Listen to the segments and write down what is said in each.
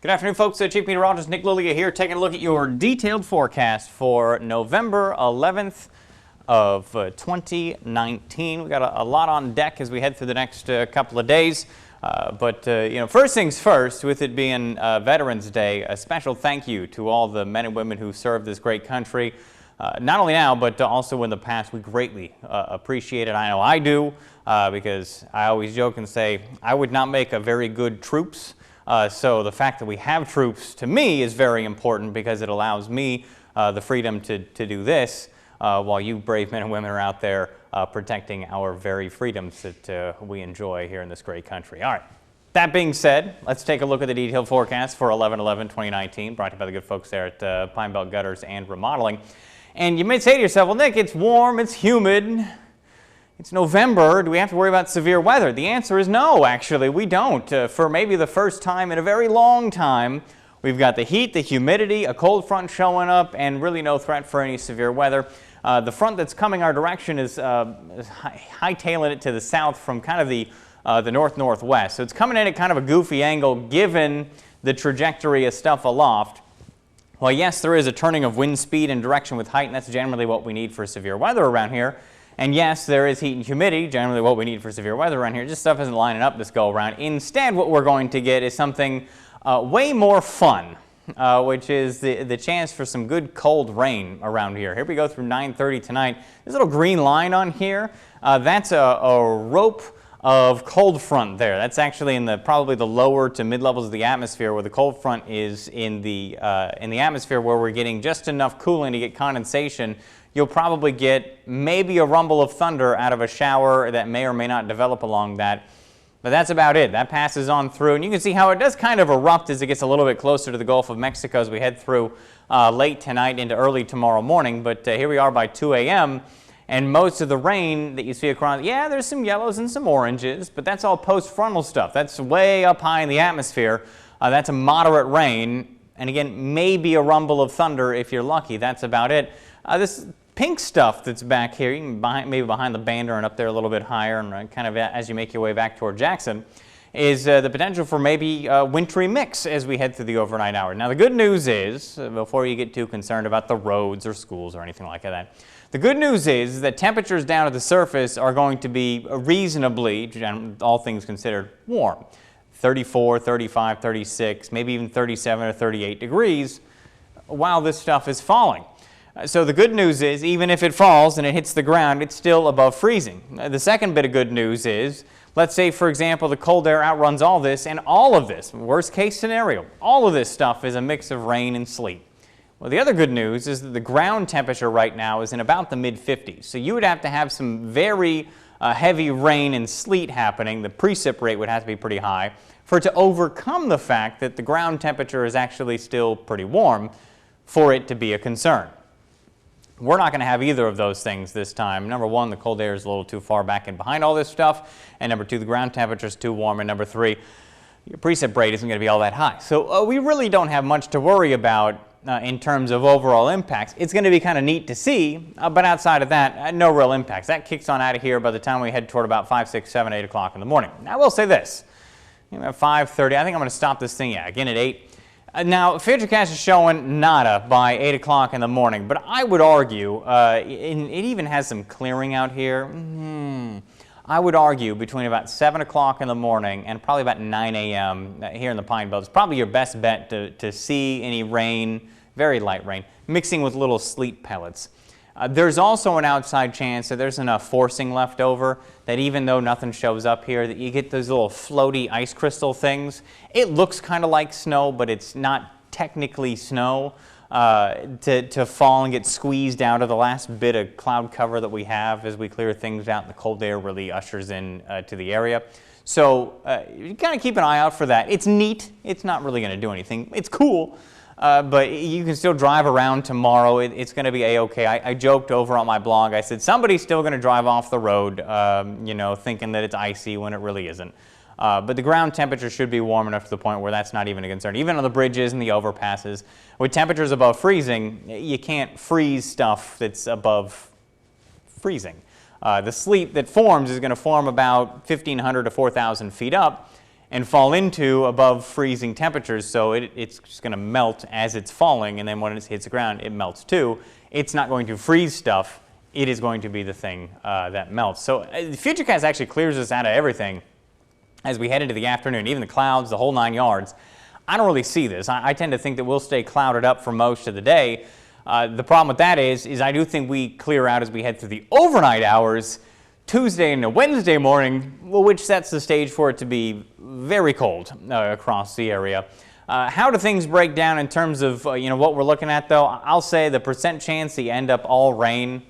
Good afternoon, folks. Chief Meteorologist Nick Lilia here, taking a look at your detailed forecast for November 11th of 2019. We've got a lot on deck as we head through the next couple of days. First things first, with it being Veterans Day, a special thank you to all the men and women who serve this great country. Not only now, but also in the past. We greatly appreciate it. I know I do, because I always joke and say I would not make a very good troops. So the fact that we have troops, to me, is very important because it allows me the freedom to do this while you brave men and women are out there protecting our very freedoms that we enjoy here in this great country. All right. That being said, let's take a look at the detailed forecast for 11/11/2019, brought to you by the good folks there at Pine Belt Gutters and Remodeling. And you may say to yourself, well, Nick, it's warm, it's humid. It's November. Do we have to worry about severe weather? The answer is no, actually, we don't. For maybe the first time in a very long time, we've got the heat, the humidity, a cold front showing up, and really no threat for any severe weather. The front that's coming our direction is hightailing it to the south from kind of the north-northwest. So it's coming in at kind of a goofy angle given the trajectory of stuff aloft. Well, yes, there is a turning of wind speed and direction with height, and that's generally what we need for severe weather around here. And yes, there is heat and humidity, generally what we need for severe weather around here. Just stuff isn't lining up this go around. Instead, what we're going to get is something way more fun, which is the chance for some good cold rain around here. Here we go through 9:30 tonight. This little green line on here, that's a rope of cold front there. That's actually in probably the lower to mid levels of the atmosphere, where the cold front is in the atmosphere, where we're getting just enough cooling to get condensation. You'll probably get maybe a rumble of thunder out of a shower that may or may not develop along that. But that's about it. That passes on through, and you can see how it does kind of erupt as it gets a little bit closer to the Gulf of Mexico as we head through late tonight into early tomorrow morning. But here we are by 2 a.m., and most of the rain that you see across, yeah, there's some yellows and some oranges, but that's all post-frontal stuff. That's way up high in the atmosphere. That's a moderate rain, and again, maybe a rumble of thunder if you're lucky. That's about it. This pink stuff that's back here, maybe behind the Bander and up there a little bit higher, and kind of as you make your way back toward Jackson, is the potential for maybe a wintry mix as we head through the overnight hour. Now, the good news is, before you get too concerned about the roads or schools or anything like that, the good news is that temperatures down at the surface are going to be reasonably, all things considered, warm. 34, 35, 36, maybe even 37 or 38 degrees while this stuff is falling. So the good news is, even if it falls and it hits the ground, it's still above freezing. The second bit of good news is, let's say, for example, the cold air outruns all this, and all of this, worst case scenario, all of this stuff is a mix of rain and sleet. Well, the other good news is that the ground temperature right now is in about the mid-50s. So you would have to have some very heavy rain and sleet happening. The precip rate would have to be pretty high for it to overcome the fact that the ground temperature is actually still pretty warm for it to be a concern. We're not going to have either of those things this time. Number one, the cold air is a little too far back and behind all this stuff. And number two, the ground temperature is too warm. And number three, your precip rate isn't going to be all that high. So we really don't have much to worry about in terms of overall impacts. It's going to be kind of neat to see, but outside of that, no real impacts. That kicks on out of here by the time we head toward about 5, 6, 7, 8 o'clock in the morning. Now, I will say this. At 5:30, I think I'm going to stop this thing, again at 8. Now, Futurecast is showing nada by 8 o'clock in the morning, but I would argue, it even has some clearing out here. I would argue between about 7 o'clock in the morning and probably about 9 a.m. here in the Pine Belt is probably your best bet to see any rain, very light rain, mixing with little sleet pellets. There's also an outside chance that there's enough forcing left over that even though nothing shows up here, that you get those little floaty ice crystal things. It looks kind of like snow, but it's not technically snow to fall and get squeezed out of the last bit of cloud cover that we have as we clear things out and the cold air really ushers in to the area. So you kind of keep an eye out for that. It's neat. It's not really going to do anything. It's cool. But you can still drive around tomorrow. It's going to be A-okay. I joked over on my blog. I said, somebody's still going to drive off the road, thinking that it's icy when it really isn't. But the ground temperature should be warm enough to the point where that's not even a concern. Even on the bridges and the overpasses, with temperatures above freezing, you can't freeze stuff that's above freezing. The sleet that forms is going to form about 1,500 to 4,000 feet up. and fall into above freezing temperatures, so it's just going to melt as it's falling, and then when it hits the ground, it melts too. It's not going to freeze stuff. It is going to be the thing that melts. So the Futurecast actually clears us out of everything as we head into the afternoon, even the clouds, the whole 9 yards. I don't really see this. I tend to think that we'll stay clouded up for most of the day. The problem with that is I do think we clear out as we head through the overnight hours, Tuesday and Wednesday morning, which sets the stage for it to be very cold across the area. How do things break down in terms of what we're looking at, though? I'll say the percent chance you end up all rain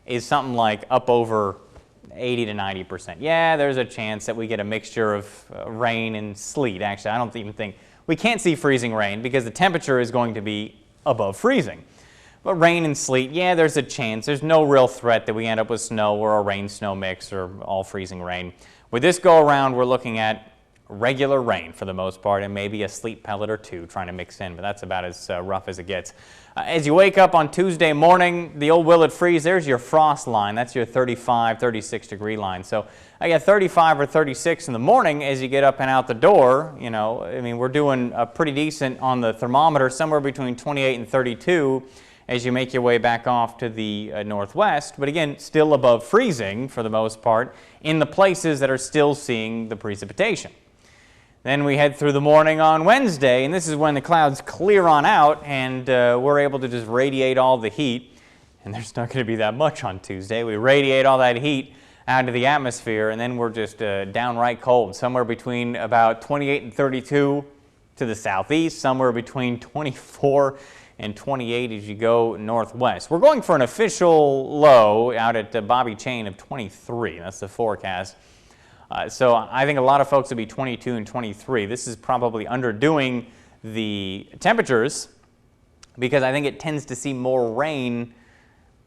is something like up over 80 to 90%. Yeah, there's a chance that we get a mixture of rain and sleet. Actually, I don't even think we can't see freezing rain because the temperature is going to be above freezing. But rain and sleet, yeah, there's a chance. There's no real threat that we end up with snow or a rain-snow mix or all freezing rain. With this go-around, we're looking at regular rain for the most part and maybe a sleet pellet or two trying to mix in, but that's about as rough as it gets. As you wake up on Tuesday morning, the old will it freeze, there's your frost line. That's your 35, 36 degree line. So I get 35 or 36 in the morning as you get up and out the door. I mean, we're doing pretty decent on the thermometer, somewhere between 28 and 32 as you make your way back off to the northwest, but again, still above freezing for the most part in the places that are still seeing the precipitation. Then we head through the morning on Wednesday, and this is when the clouds clear on out, and we're able to just radiate all the heat, and there's not going to be that much on Tuesday. We radiate all that heat out into the atmosphere, and then we're just downright cold, somewhere between about 28 and 32 to the southeast, somewhere between 24 and 28 as you go northwest. We're going for an official low out at Bobby Chain of 23. That's the forecast. So I think a lot of folks will be 22 and 23. This is probably underdoing the temperatures because I think it tends to see more rain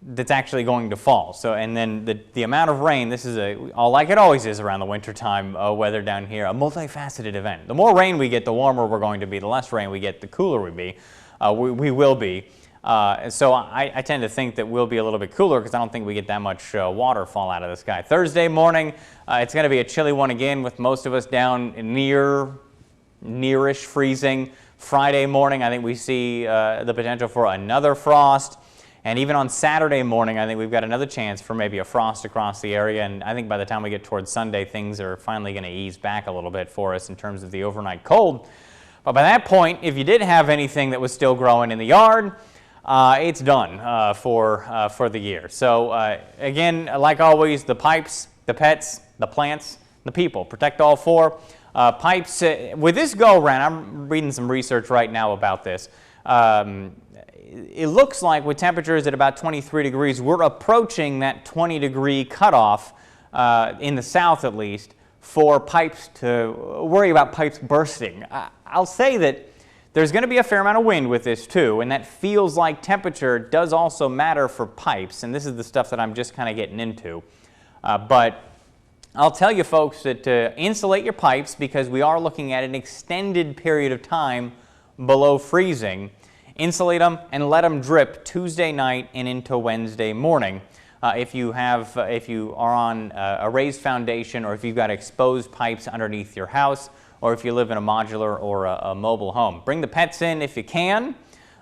that's actually going to fall. So, and then the amount of rain, this is like it always is around the wintertime weather down here, a multifaceted event. The more rain we get, the warmer we're going to be. The less rain we get, the cooler we be. We will be. So I tend to think that we'll be a little bit cooler because I don't think we get that much water fall out of the sky. Thursday morning, it's going to be a chilly one again with most of us down nearish freezing. Friday morning, I think we see the potential for another frost. And even on Saturday morning, I think we've got another chance for maybe a frost across the area. And I think by the time we get towards Sunday, things are finally going to ease back a little bit for us in terms of the overnight cold. But by that point, if you did have anything that was still growing in the yard, it's done for the year. So again, like always, the pipes, the pets, the plants, the people. Protect all four. Pipes, with this go-around, I'm reading some research right now about this. It looks like with temperatures at about 23 degrees, we're approaching that 20-degree cutoff, in the south at least, for pipes to worry about pipes bursting. I'll say that there's going to be a fair amount of wind with this too, and that feels like temperature does also matter for pipes, and this is the stuff that I'm just kind of getting into. But I'll tell you folks that insulate your pipes because we are looking at an extended period of time below freezing. Insulate them and let them drip Tuesday night and into Wednesday morning. If you are on a raised foundation or if you've got exposed pipes underneath your house or if you live in a modular or a mobile home. Bring the pets in if you can.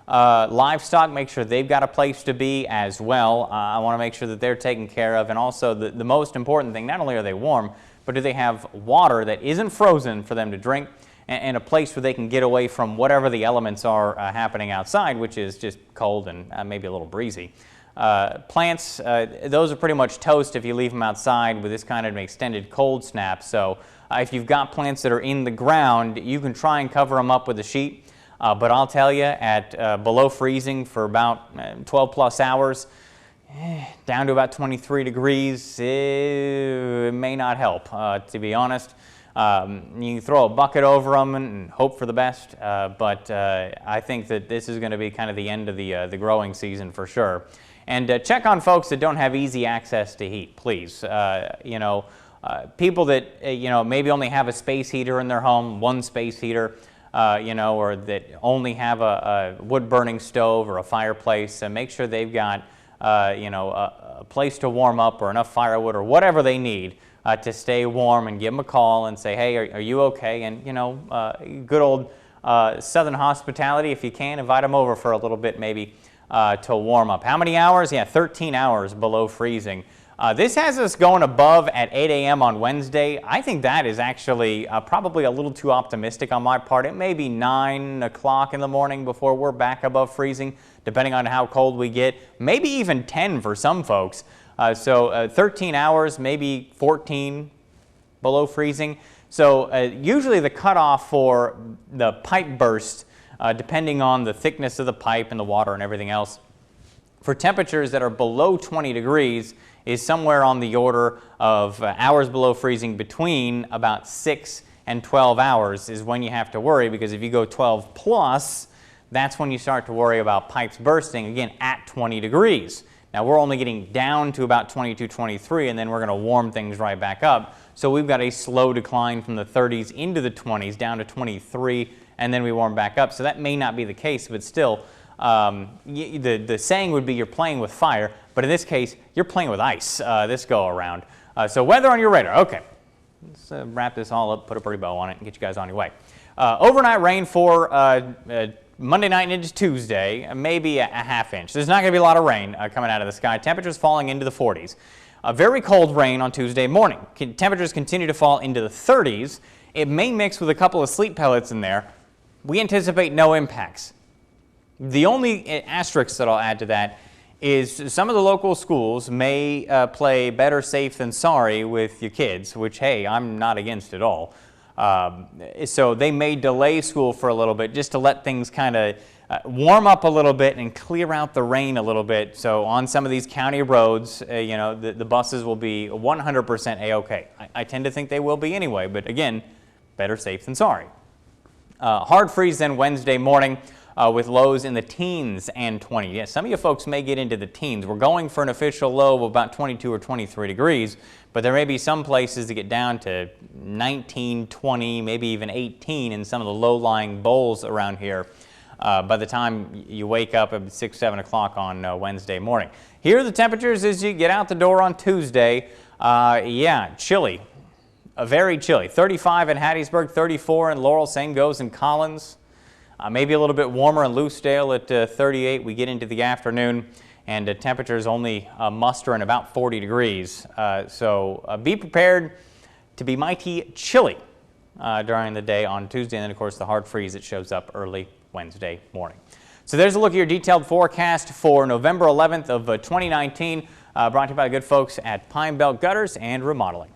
Livestock, make sure they've got a place to be as well. I want to make sure that they're taken care of, and also the most important thing, not only are they warm, but do they have water that isn't frozen for them to drink and a place where they can get away from whatever the elements are happening outside, which is just cold and maybe a little breezy. Plants, those are pretty much toast if you leave them outside with this kind of an extended cold snap. So if you've got plants that are in the ground, you can try and cover them up with a sheet. But I'll tell you, at below freezing for about 12 plus hours, down to about 23 degrees, it may not help, to be honest. You can throw a bucket over them and hope for the best, but I think that this is going to be kind of the end of the growing season for sure. And check on folks that don't have easy access to heat, please. People that maybe only have a space heater in their home, one space heater, or that only have a wood-burning stove or a fireplace, make sure they've got a place to warm up or enough firewood or whatever they need to stay warm and give them a call and say, hey, are you okay? And, you know, good old Southern hospitality, if you can, invite them over for a little bit maybe to warm up. How many hours? Yeah, 13 hours below freezing. This has us going above at 8 a.m. on Wednesday. I think that is actually probably a little too optimistic on my part. It may be 9 o'clock in the morning before we're back above freezing, depending on how cold we get. Maybe even 10 for some folks. So 13 hours, maybe 14 below freezing. So usually the cutoff for the pipe burst, depending on the thickness of the pipe and the water and everything else, for temperatures that are below 20 degrees is somewhere on the order of hours below freezing between about 6 and 12 hours is when you have to worry, because if you go 12 plus, that's when you start to worry about pipes bursting, again, at 20 degrees. Now, we're only getting down to about 22, 23, and then we're going to warm things right back up. So we've got a slow decline from the 30s into the 20s, down to 23, and then we warm back up. So that may not be the case, but still, the saying would be you're playing with fire, but in this case, you're playing with ice this go around. So weather on your radar. Okay, let's wrap this all up, put a pretty bow on it, and get you guys on your way. Overnight rain for Monday night into Tuesday, maybe a half inch. There's not going to be a lot of rain coming out of the sky. Temperatures falling into the 40s. Very cold rain on Tuesday morning. Temperatures continue to fall into the 30s. It may mix with a couple of sleet pellets in there. We anticipate no impacts. The only asterisk that I'll add to that is some of the local schools may play better safe than sorry with your kids, which, hey, I'm not against at all. So they may delay school for a little bit just to let things kind of warm up a little bit and clear out the rain a little bit. So on some of these county roads, you know, the buses will be 100% A-OK. I tend to think they will be anyway, but again, better safe than sorry. Hard freeze then Wednesday morning with lows in the teens and 20. Yes, some of you folks may get into the teens. We're going for an official low of about 22 or 23 degrees, but there may be some places that get down to 19, 20, maybe even 18 in some of the low-lying bowls around here by the time you wake up at 6, 7 o'clock on Wednesday morning. Here are the temperatures as you get out the door on Tuesday. Yeah, chilly. Very chilly. 35 in Hattiesburg, 34 in Laurel, same goes in Collins. Maybe a little bit warmer in Loosedale at 38. We get into the afternoon, and temperatures only mustering about 40 degrees. So be prepared to be mighty chilly during the day on Tuesday, and then, of course, the hard freeze that shows up early Wednesday morning. So there's a look at your detailed forecast for November 11th of 2019, brought to you by the good folks at Pine Belt Gutters and Remodeling.